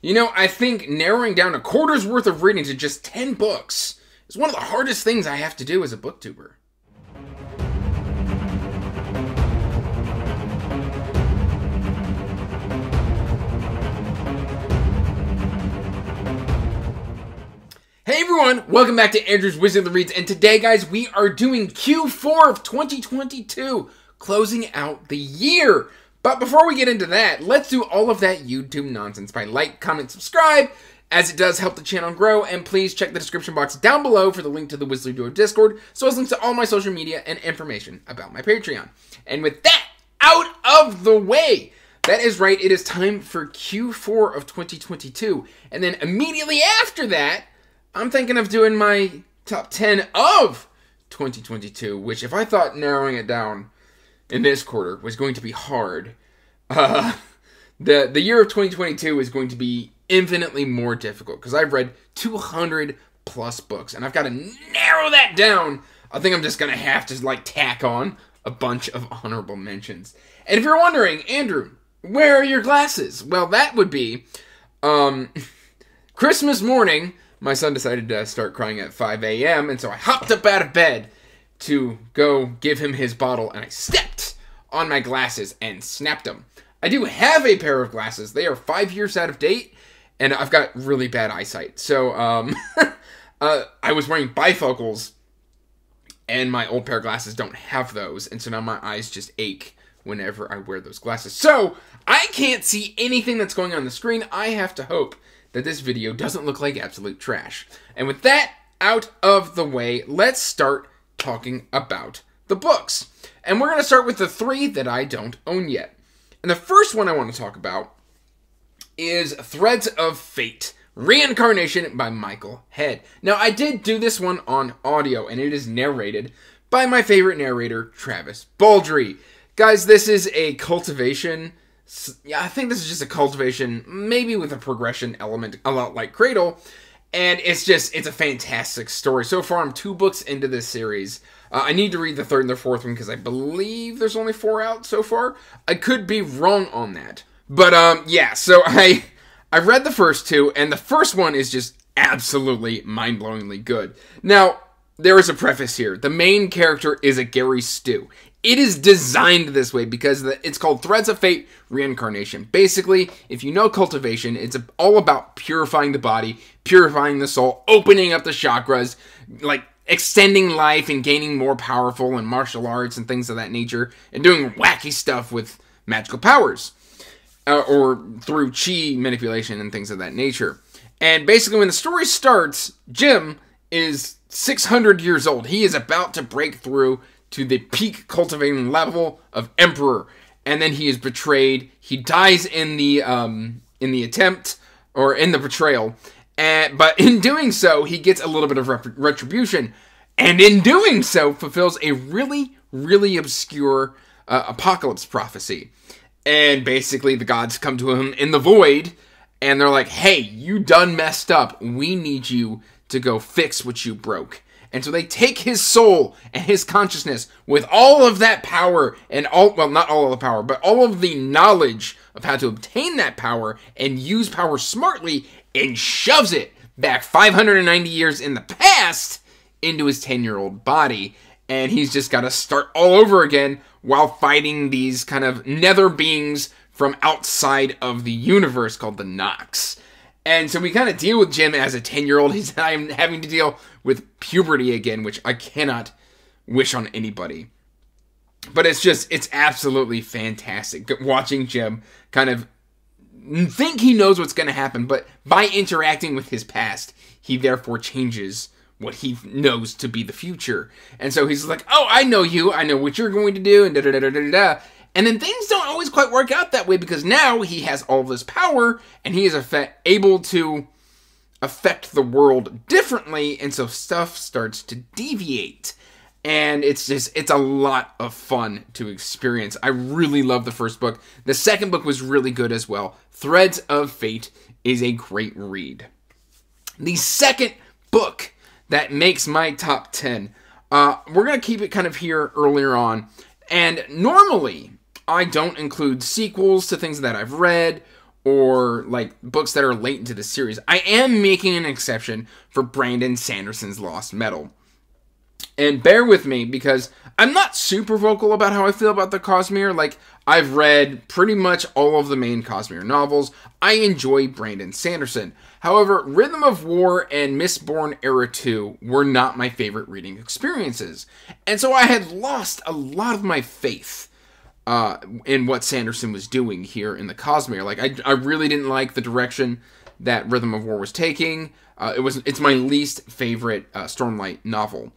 You know, I think narrowing down a quarter's worth of reading to just 10 books is one of the hardest things I have to do as a booktuber. Hey everyone, welcome back to Andrew's Wisdom of the Reads, and today, guys, we are doing Q4 of 2022, closing out the year. But before we get into that, let's do all of that YouTube nonsense by like, comment, subscribe, as it does help the channel grow, and please check the description box down below for the link to the Wizardly Duo Discord, so as links to all my social media and information about my Patreon. And with that out of the way, that is right, it is time for Q4 of 2022, and then immediately after that, I'm thinking of doing my top 10 of 2022, which if I thought narrowing it down in this quarter was going to be hard, the year of 2022 is going to be infinitely more difficult, because I've read 200 plus books, and I've got to narrow that down. I think I'm just going to have to, like, tack on a bunch of honorable mentions. And if you're wondering, Andrew, where are your glasses? Well, that would be, Christmas morning, my son decided to start crying at 5 a.m., and so I hopped up out of bed to go give him his bottle, and I stepped on my glasses and snapped them. I do have a pair of glasses. They are 5 years out of date, and I've got really bad eyesight. So, I was wearing bifocals, and my old pair of glasses don't have those, and so now my eyes just ache whenever I wear those glasses. So, I can't see anything that's going on the screen. I have to hope that this video doesn't look like absolute trash. And with that out of the way, let's start talking about the books. And we're going to start with the 3 that I don't own yet. And the first one I want to talk about is Threads of Fate, Reincarnation by Michael Head. Now, I did do this one on audio, and it is narrated by my favorite narrator, Travis Baldree. Guys, this is a cultivation. Yeah, I think this is just a cultivation, maybe with a progression element, a lot like Cradle. And it's a fantastic story. So far, I'm 2 books into this series. I need to read the 3rd and the 4th one because I believe there's only 4 out so far. I could be wrong on that. But, yeah, so I read the first 2, and the first one is just absolutely mind-blowingly good. Now, there is a preface here. The main character is a Gary Stu. It is designed this way because it's called Threads of Fate Reincarnation. Basically, if you know cultivation, it's all about purifying the body, purifying the soul, opening up the chakras, like extending life and gaining more powerful and martial arts and things of that nature, and doing wacky stuff with magical powers, or through chi manipulation and things of that nature. And basically, when the story starts, Jim is 600 years old. He is about to break through to the peak cultivating level of Emperor, and then he is betrayed. He dies in the attempt, or in the betrayal, but in doing so, he gets a little bit of retribution, and in doing so, fulfills a really, really obscure apocalypse prophecy. And basically, the gods come to him in the void, and they're like, hey, you done messed up. We need you to go fix what you broke. And so they take his soul and his consciousness with all of that power and well, not all of the power, but all of the knowledge of how to obtain that power and use power smartly, and shoves it back 590 years in the past into his 10-year-old body. And he's just got to start all over again while fighting these kind of nether beings from outside of the universe called the Nox. And so we kind of deal with Jim as a 10-year-old. He's having to deal with puberty again, which I cannot wish on anybody. But it's absolutely fantastic watching Jim kind of think he knows what's going to happen, but by interacting with his past, he therefore changes what he knows to be the future. And so he's like, oh, I know you, I know what you're going to do, and da-da-da-da-da-da. And then things don't always quite work out that way, because now he has all this power, and he is able to affect the world differently, and so stuff starts to deviate. And it's a lot of fun to experience. I really love the first book. The second book was really good as well. Threads of Fate is a great read. The second book that makes my top 10, we're going to keep it kind of here earlier on. And normally, I don't include sequels to things that I've read, or like books that are late into the series, I am making an exception for Brandon Sanderson's Lost Metal. And bear with me, because I'm not super vocal about how I feel about the Cosmere. Like, I've read pretty much all of the main Cosmere novels. I enjoy Brandon Sanderson. However, Rhythm of War and Mistborn Era 2 were not my favorite reading experiences. And so I had lost a lot of my faith in what Sanderson was doing here in the Cosmere. Like, I really didn't like the direction that Rhythm of War was taking. It's my least favorite Stormlight novel.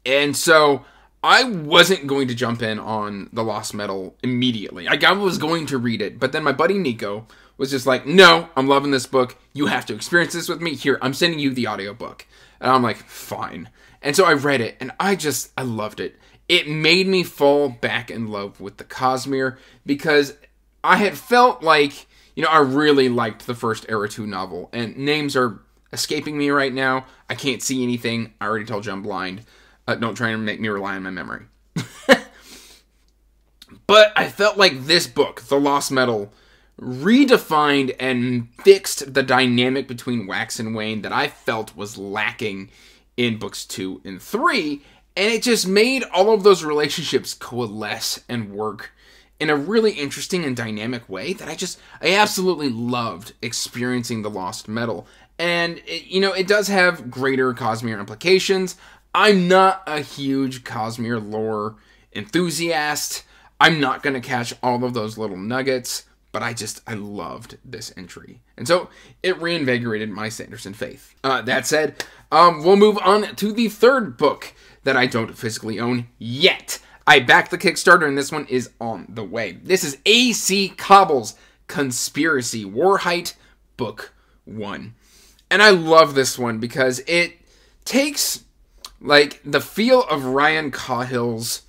And so I wasn't going to jump in on the Lost Metal immediately. I was going to read it, but then my buddy Nico was just like, no, I'm loving this book. You have to experience this with me. Here, I'm sending you the audiobook. And I'm like, fine. And so I read it, and I loved it. It made me fall back in love with the Cosmere, because I had felt like, I really liked the first Era 2 novel, and names are escaping me right now. I can't see anything. I already told you I'm blind. Don't try and make me rely on my memory. But I felt like this book, The Lost Metal, redefined and fixed the dynamic between Wax and Wayne that I felt was lacking in books 2 and 3. And it just made all of those relationships coalesce and work in a really interesting and dynamic way that I absolutely loved experiencing The Lost Metal. And, it does have greater Cosmere implications. I'm not a huge Cosmere lore enthusiast. I'm not going to catch all of those little nuggets, but I loved this entry. And so it reinvigorated my Sanderson faith. That said, we'll move on to the third book that I don't physically own yet. I backed the Kickstarter, and this one is on the way. This is A.C. Cobble's Conspiracy, Warhite, Book 1. And I love this one because it takes like the feel of Ryan Cahill's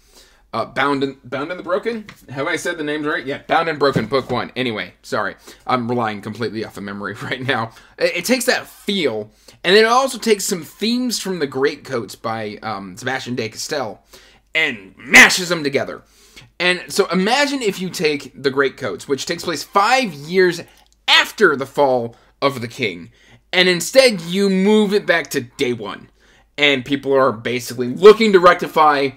Bound and the Broken? Have I said the names right? Yeah, Bound and Broken, Book 1. Anyway, sorry. I'm relying completely off of memory right now. It takes that feel, and then it also takes some themes from The Greatcoats by Sebastian de Castell and mashes them together. And so imagine if you take The Greatcoats, which takes place 5 years after the fall of the king, and instead you move it back to day one. And people are basically looking to rectify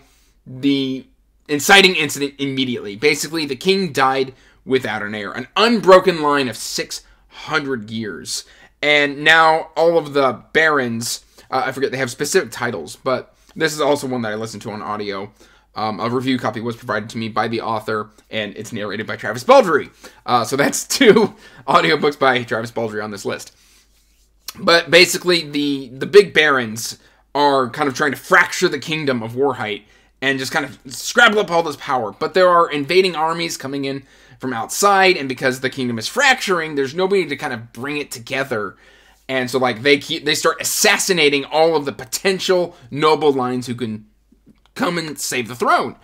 the inciting incident immediately. Basically, the king died without an heir. An unbroken line of 600 years. And now all of the barons, I forget, they have specific titles, but this is also one that I listened to on audio. A review copy was provided to me by the author, and it's narrated by Travis Baldree. So that's 2 audiobooks by Travis Baldree on this list. But basically, the big barons are kind of trying to fracture the kingdom of Warhite and just kind of scrabble up all this power. But there are invading armies coming in from outside, and because the kingdom is fracturing, there's nobody to kind of bring it together. And so like they start assassinating all of the potential noble lines who can come and save the throne.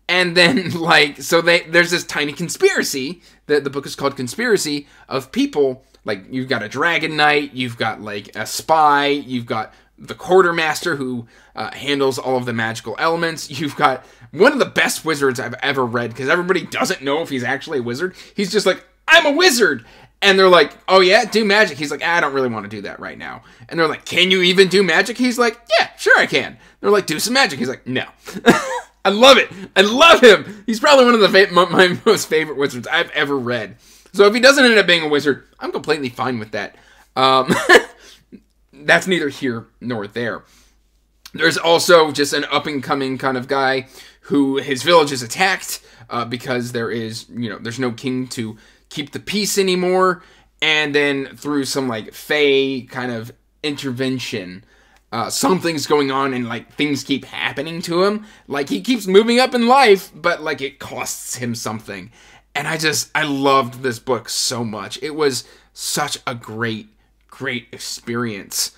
And then there's this tiny conspiracy, the book is called Conspiracy, of people, like you've got a dragon knight, you've got like a spy, you've got the quartermaster who handles all of the magical elements. You've got one of the best wizards I've ever read, because everybody doesn't know if he's actually a wizard. He's just like, I'm a wizard! And they're like, oh yeah, do magic. He's like, I don't really want to do that right now. And they're like, can you even do magic? He's like, yeah, sure I can. They're like, do some magic. He's like, no. I love it. I love him. He's probably one of my most favorite wizards I've ever read. So if he doesn't end up being a wizard, I'm completely fine with that. That's neither here nor there. There's also just an up-and-coming kind of guy who his village is attacked because there's no king to keep the peace anymore. And then through some like Fae kind of intervention, something's going on and like things keep happening to him. Like he keeps moving up in life, but like it costs him something. And I loved this book so much. It was such a great experience.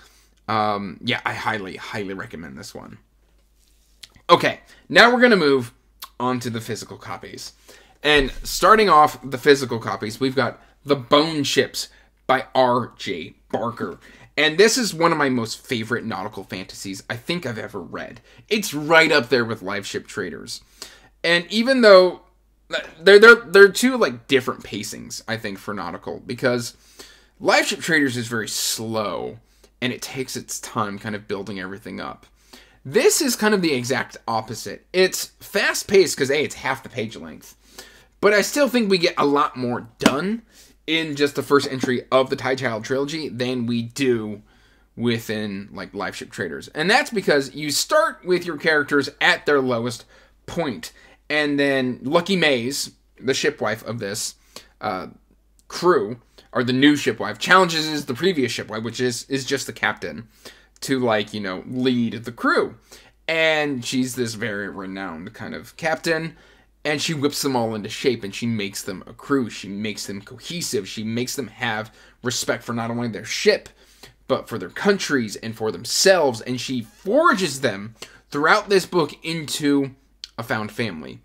Yeah, I highly recommend this one. Okay, now we're going to move on to the physical copies. And starting off the physical copies, we've got The Bone Ships by R.J. Barker. And this is one of my most favorite nautical fantasies I think I've ever read. It's right up there with Live Ship Traders. And even though they're two like different pacings, I think, for Nautical, because Live Ship Traders is very slow and it takes its time kind of building everything up. This is kind of the exact opposite. It's fast paced because it's half the page length, but I still think we get a lot more done in just the first entry of the Tie Child trilogy than we do within like Live Ship Traders. And that's because you start with your characters at their lowest point. And then Lucky Mays, the shipwife of this crew, or the new shipwife, challenges the previous shipwife, which is just the captain, to like, you know, lead the crew. And she's this very renowned kind of captain. And she whips them all into shape, and she makes them a crew. She makes them cohesive. She makes them have respect for not only their ship, but for their countries and for themselves. And she forges them throughout this book into a found family.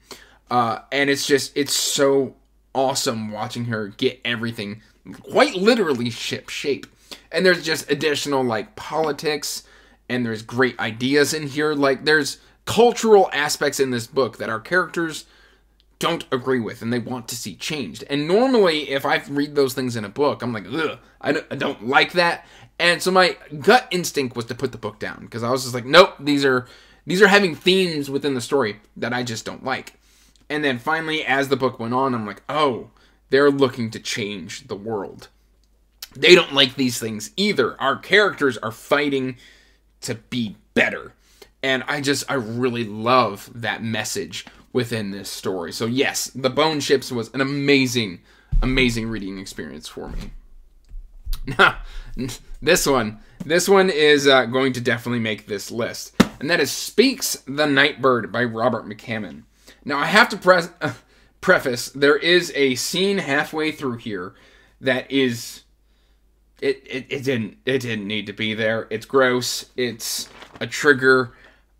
And it's so awesome watching her get everything quite literally ship shape. And there's just additional, like, politics, and there's great ideas in here. Like, there's cultural aspects in this book that our characters don't agree with and they want to see changed. And normally, if I read those things in a book, I'm like, ugh, I don't like that. And so my gut instinct was to put the book down, because I was just like, nope, these are having themes within the story that I just don't like. And then finally, as the book went on, I'm like, oh, they're looking to change the world. They don't like these things either. Our characters are fighting to be better. And I really love that message within this story. So yes, The Bone Ships was an amazing, amazing reading experience for me. Now, this one is going to definitely make this list. And that is Speaks the Nightbird by Robert McCammon. Now, I have to preface, there is a scene halfway through here that is... It didn't need to be there. It's gross. It's a trigger.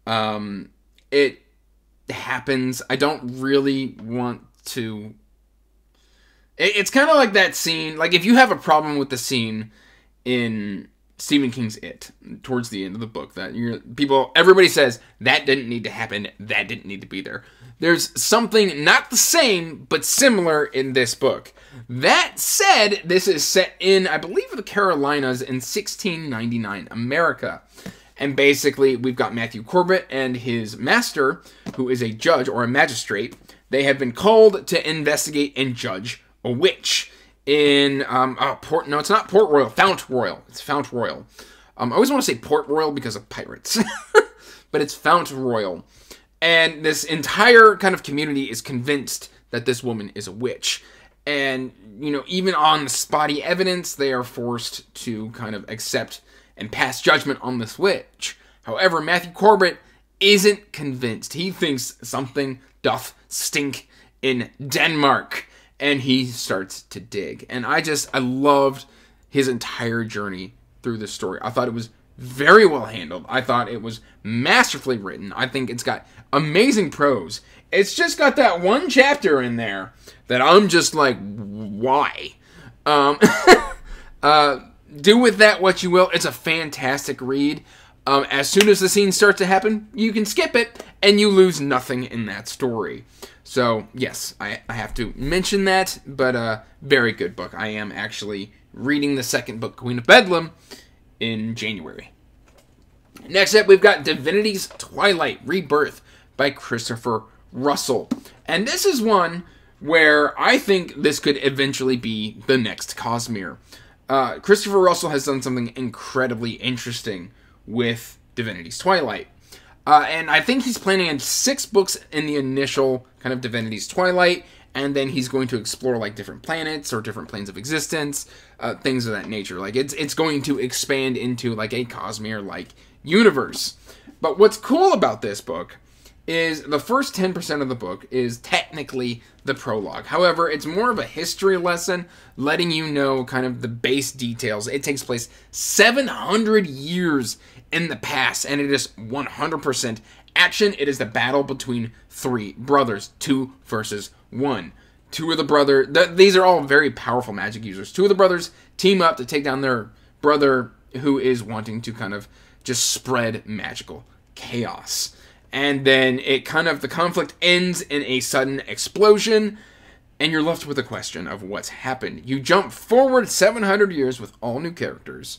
It happens. I don't really want to... It's kind of like that scene. Like, if you have a problem with the scene in Stephen King's It, towards the end of the book, that everybody says, that didn't need to happen, that didn't need to be there. There's something not the same, but similar in this book. That said, this is set in, I believe, the Carolinas in 1699 America. And basically, we've got Matthew Corbett and his master, who is a judge or a magistrate. They have been called to investigate and judge a witch in, it's not Port Royal, Fount Royal. It's Fount Royal. I always want to say Port Royal because of pirates. But it's Fount Royal. And this entire kind of community is convinced that this woman is a witch. And, you know, even on the spotty evidence, they are forced to kind of accept and pass judgment on this witch. However, Matthew Corbett isn't convinced. He thinks something doth stink in Denmark. And he starts to dig. And I loved his entire journey through this story. I thought it was very well handled. I thought it was masterfully written. I think it's got amazing prose. It's just got that one chapter in there that I'm just like, why? Do with that what you will. It's a fantastic read. As soon as the scenes start to happen, you can skip it, and you lose nothing in that story. So, yes, I have to mention that, but very good book. I am actually reading the second book, Queen of Bedlam, in January. Next up, we've got Divinity's Twilight Rebirth by Christopher Russell. And this is one where I think this could eventually be the next Cosmere. Christopher Russell has done something incredibly interesting with Divinity's Twilight. And I think he's planning on 6 books in the initial kind of Divinity's Twilight, and then he's going to explore like different planets or different planes of existence, things of that nature. Like it's going to expand into like a Cosmere-like universe. But what's cool about this book is the first 10% of the book is technically the prologue. However, it's more of a history lesson, letting you know kind of the base details. It takes place 700 years in the past, and it is 100% action. It is the battle between 3 brothers, 2 versus 1. 2 of the brothers, these are all very powerful magic users. 2 of the brothers team up to take down their brother who is wanting to kind of just spread magical chaos. and then the conflict ends in a sudden explosion, and you're left with a question of what's happened. You jump forward 700 years with all new characters,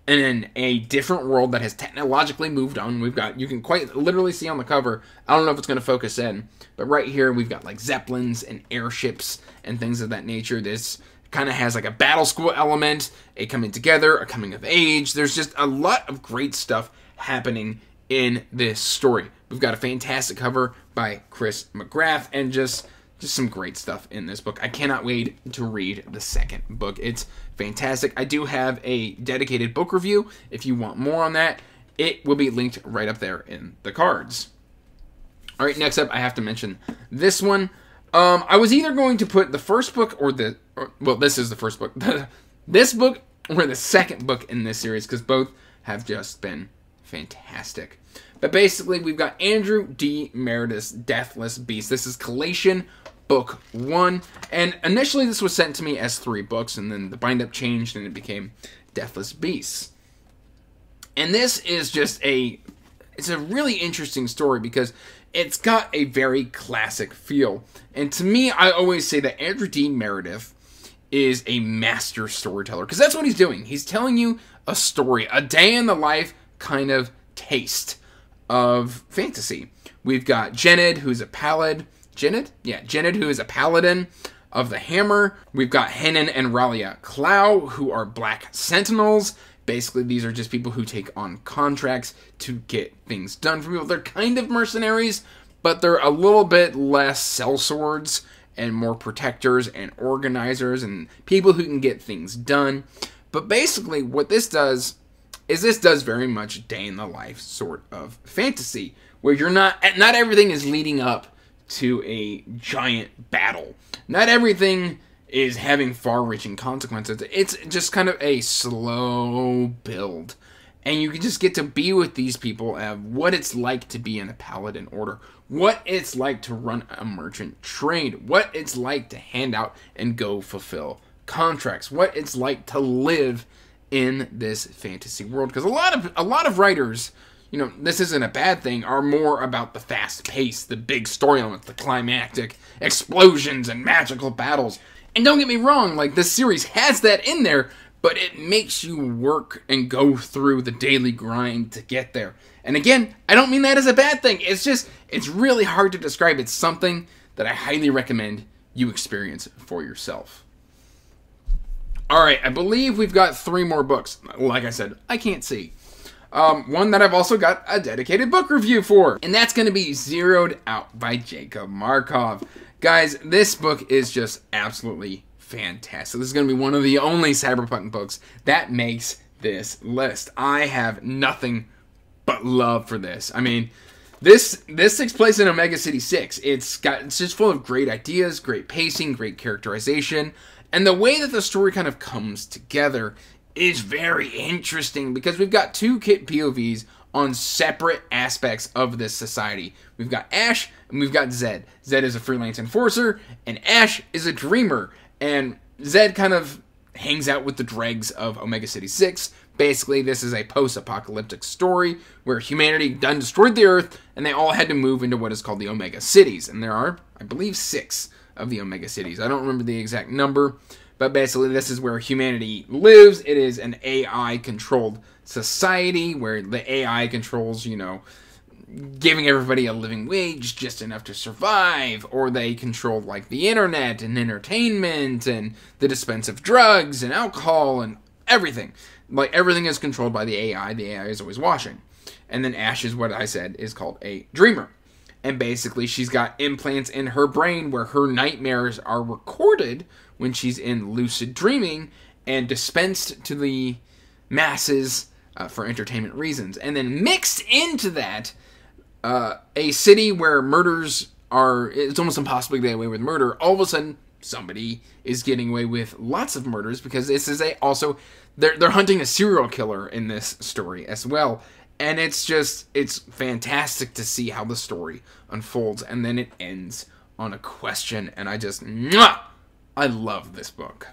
and in a different world that has technologically moved on. You can quite literally see on the cover, I don't know if it's going to focus in, but right here we've got like zeppelins and airships and things of that nature. This kind of has like a battle school element, a coming together, a coming of age. There's just a lot of great stuff happening in this story. We've got a fantastic cover by Chris McGrath, and just some great stuff in this book. I cannot wait to read the second book. It's fantastic. I do have a dedicated book review. If you want more on that, it will be linked right up there in the cards. All right, next up, I have to mention this one. I was either going to put the first book this is the first book. This book or the second book in this series, because both have just been fantastic. But basically, we've got Andrew D. Meredith's Deathless Beast. This is Collation Book 1. And initially, this was sent to me as 3 books, and then the bind-up changed, and it became Deathless Beast. And this is it's a really interesting story, because it's got a very classic feel. And to me, I always say that Andrew D. Meredith is a master storyteller, because that's what he's doing. He's telling you a story, a day in the life kind of taste of fantasy. We've got Gened, who's a paladin. Gened, who is a paladin of the Hammer. We've got Henan and Ralia Clow, who are Black Sentinels. Basically, these are just people who take on contracts to get things done for people. They're kind of mercenaries, but they're a little bit less sellswords and more protectors and organizers and people who can get things done. But basically, what this does is this does very much day in the life sort of fantasy, where you're not everything is leading up to a giant battle. Not everything is having far-reaching consequences. It's just kind of a slow build. And you can just get to be with these people of what it's like to be in a paladin order, what it's like to run a merchant trade, what it's like to hand out and go fulfill contracts, what it's like to live in this fantasy world. Because a lot of writers, this isn't a bad thing, are more about the fast pace, the big story elements, the climactic explosions and magical battles. And don't get me wrong, this series has that in there, but it makes you work and go through the daily grind to get there. And again, I don't mean that as a bad thing. It's really hard to describe. It's something that I highly recommend you experience for yourself. All right, I believe we've got 3 more books. Like I said, I can't see. One that I've also got a dedicated book review for, and that's going to be Zeroed Out by Jacob Markov. Guys, this book is just absolutely fantastic. This is going to be one of the only cyberpunk books that makes this list. I have nothing but love for this. I mean, this takes place in Omega City 6. It's just full of great ideas, great pacing, great characterization, and the way that the story kind of comes together is very interesting, because we've got 2 kit POVs on separate aspects of this society. We've got Ash and we've got Zed. Zed is a freelance enforcer and Ash is a dreamer. And Zed kind of hangs out with the dregs of Omega City 6. Basically, this is a post-apocalyptic story where humanity done destroyed the Earth and they all had to move into what is called the Omega Cities. And there are, I believe, 6 of the Omega Cities. I don't remember the exact number, but basically this is where humanity lives. It is an AI-controlled society where the AI controls, giving everybody a living wage just enough to survive, or they control the internet and entertainment and the dispense of drugs and alcohol and everything. Everything is controlled by the AI. The AI is always watching. And then Ash is what I said is called a dreamer. And basically she's got implants in her brain where her nightmares are recorded when she's in lucid dreaming and dispensed to the masses for entertainment reasons. And then mixed into that, a city where murders it's almost impossible to get away with murder. All of a sudden, somebody is getting away with lots of murders, because this is they're hunting a serial killer in this story as well. And it's fantastic to see how the story unfolds. And then it ends on a question. And I love this book.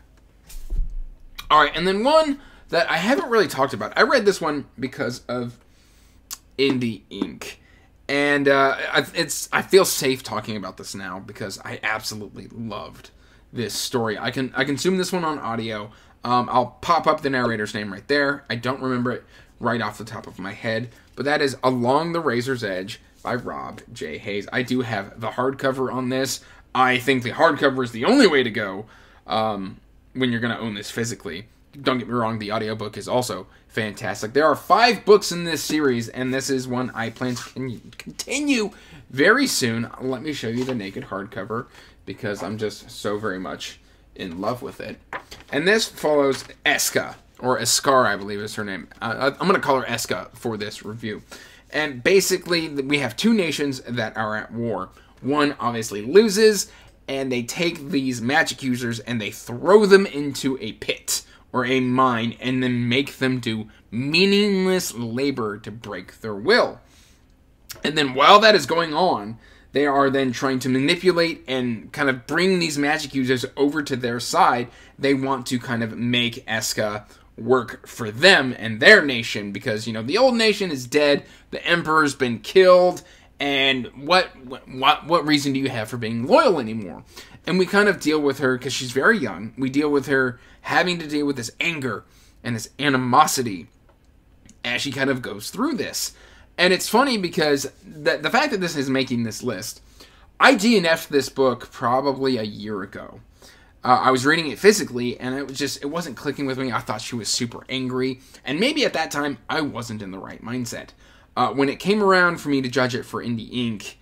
All right, and then one that I haven't really talked about. I read this one because of Indie Ink. And I feel safe talking about this now because I absolutely loved this story. I consume this one on audio. I'll pop up the narrator's name right there. I don't remember it right off the top of my head, but that is Along the Razor's Edge by Rob J. Hayes. I do have the hardcover on this. I think the hardcover is the only way to go when you're going to own this physically. Don't get me wrong, the audiobook is also fantastic. There are 5 books in this series, and this is one I plan to continue very soon. Let me show you the naked hardcover, because I'm just so very much in love with it. And this follows Eska, or Eskar, I believe is her name. I'm going to call her Eska for this review. And basically, we have 2 nations that are at war. One obviously loses, and they take these magic users and they throw them into a pit or a mine, and then make them do meaningless labor to break their will. And then while that is going on, they are then trying to manipulate and kind of bring these magic users over to their side. They want to kind of make Eska work for them and their nation, because, you know, the old nation is dead, the emperor's been killed, and what reason do you have for being loyal anymore? And we kind of deal with her, because she's very young, we deal with her having to deal with this anger and this animosity as she kind of goes through this. And it's funny because the fact that this is making this list, I DNF'd this book probably a year ago. I was reading it physically, and it wasn't clicking with me. I thought she was super angry, and maybe at that time I wasn't in the right mindset. When it came around for me to judge it for Indie Ink,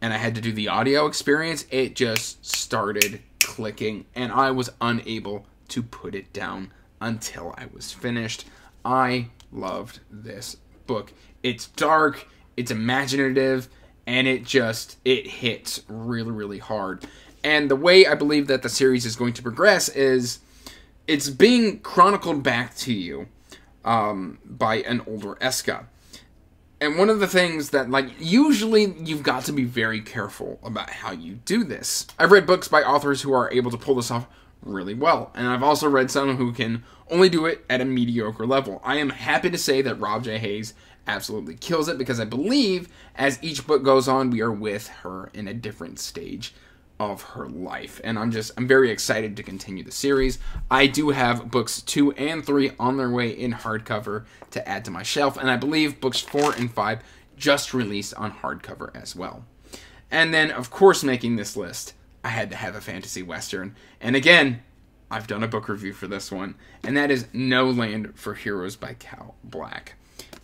and I had to do the audio experience, it just started clicking, and I was unable to put it down until I was finished. I loved this book. It's dark, it's imaginative, and it hits really, really hard. And the way I believe that the series is going to progress is it's being chronicled back to you by an older Eska. And one of the things that, like, usually you've got to be very careful about how you do this. I've read books by authors who are able to pull this off really well, and I've also read some who can only do it at a mediocre level. I am happy to say that Rob J. Hayes absolutely kills it, because I believe as each book goes on, we are with her in a different stage of her life, and I'm very excited to continue the series. I do have books 2 and 3 on their way in hardcover to add to my shelf, and I believe books 4 and 5 just released on hardcover as well. And then, of course, making this list, I had to have a fantasy western, and again, I've done a book review for this one, and that is No Land for Heroes by Cal Black.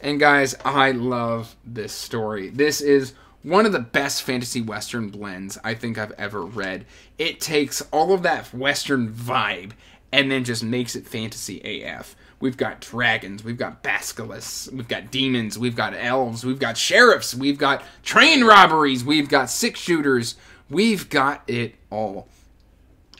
And guys, I love this story. This is one of the best fantasy western blends I think I've ever read. It takes all of that western vibe and then just makes it fantasy AF. We've got dragons, we've got basilisks, we've got demons, we've got elves, we've got sheriffs, we've got train robberies, we've got 6-shooters, we've got it all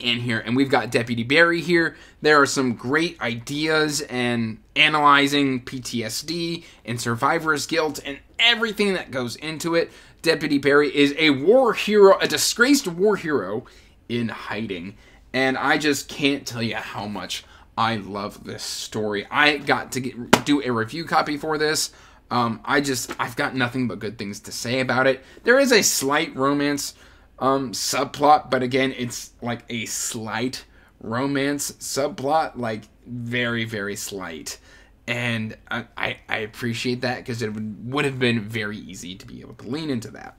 in here. And we've got Deputy Barry here. There are some great ideas and analyzing PTSD and survivor's guilt and everything that goes into it. Deputy Barry is a war hero, a disgraced war hero in hiding. And I just can't tell you how much I love this story. I got to do a review copy for this. I've got nothing but good things to say about it. There is a slight romance subplot, but again, it's like a slight romance subplot, like very, very slight. And I appreciate that, because it would have been very easy to be able to lean into that.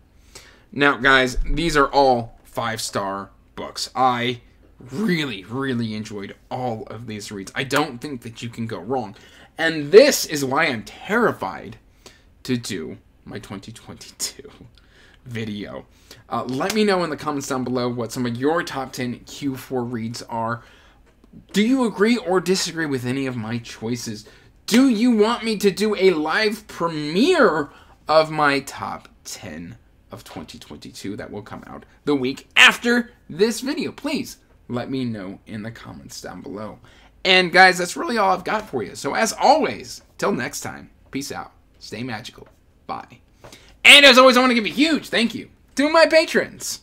Now, guys, these are all 5-star books. I really, really enjoyed all of these reads. I don't think that you can go wrong. And this is why I'm terrified to do my 2022 video. Let me know in the comments down below what some of your top 10 Q4 reads are. Do you agree or disagree with any of my choices? Do you want me to do a live premiere of my top 10 of 2022 that will come out the week after this video? Please let me know in the comments down below. And guys, that's really all I've got for you. So as always, till next time, peace out, stay magical, bye. And as always, I want to give a huge thank you to my patrons.